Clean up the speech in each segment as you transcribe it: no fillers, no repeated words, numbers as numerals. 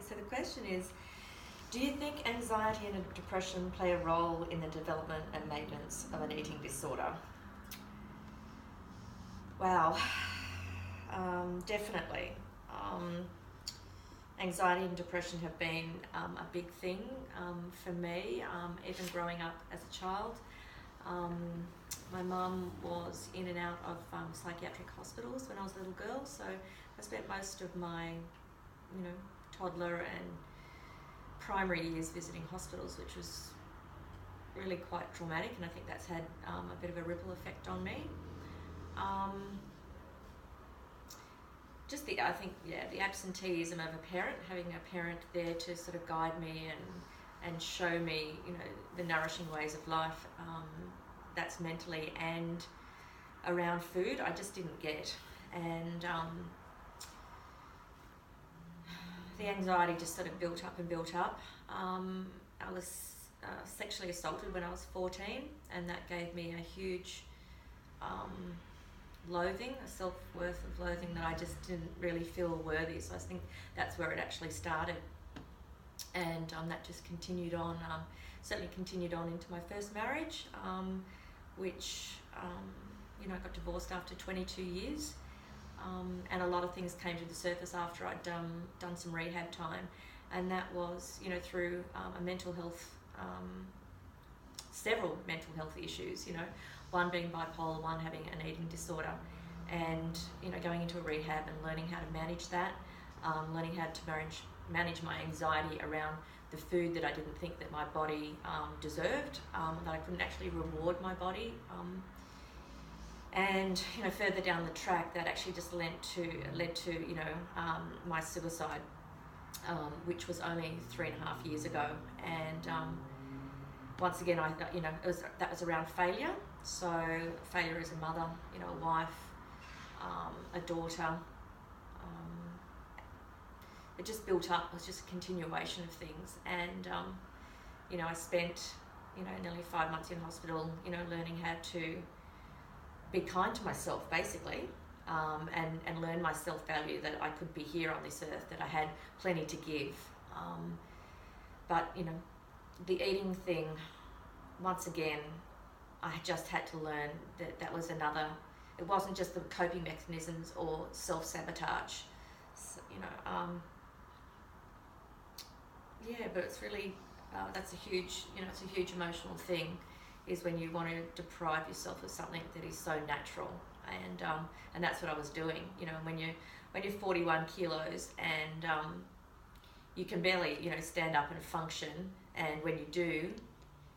So the question is, do you think anxiety and depression play a role in the development and maintenance of an eating disorder? Wow, definitely. Anxiety and depression have been a big thing for me, even growing up as a child. My mum was in and out of psychiatric hospitals when I was a little girl, so I spent most of my, toddler and primary years visiting hospitals, which was really quite traumatic, and I think that's had a bit of a ripple effect on me. The absenteeism of a parent, having a parent there to sort of guide me and show me, the nourishing ways of life, that's mentally and around food, I just didn't get. And the anxiety just sort of built up and built up. I was sexually assaulted when I was 14, and that gave me a huge loathing, a self-worth of loathing that I just didn't really feel worthy. So I think that's where it actually started. And that just continued on, certainly continued on into my first marriage, which, I got divorced after 22 years. And a lot of things came to the surface after I'd done some rehab time. And that was, through a mental health, several mental health issues, one being bipolar, one having an eating disorder, and, going into a rehab and learning how to manage that, learning how to manage my anxiety around the food that I didn't think that my body deserved, that I couldn't actually reward my body. And further down the track, that actually just led to my suicide, which was only 3.5 years ago. And once again, that was around failure. So failure as a mother, a wife, a daughter. It just built up. It was just a continuation of things. And I spent nearly 5 months in hospital, learning how to be kind to myself, basically, and learn my self-value, that I could be here on this earth, that I had plenty to give. But the eating thing, once again, I just had to learn that was another. It wasn't just the coping mechanisms or self-sabotage. So, but it's really that's a huge, it's a huge emotional thing, is when you want to deprive yourself of something that is so natural, and that's what I was doing. When you're 41 kilos and you can barely stand up and function, and when you do,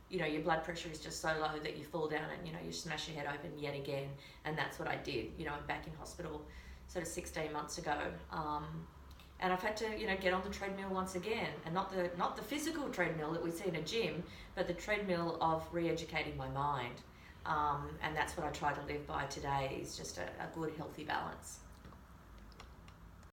your blood pressure is just so low that you fall down and you smash your head open yet again. And that's what I did. I'm back in hospital sort of 16 months ago, and I've had to get on the treadmill once again, and not the physical treadmill that we see in a gym, but the treadmill of re-educating my mind, and that's what I try to live by today, is just a good, healthy balance.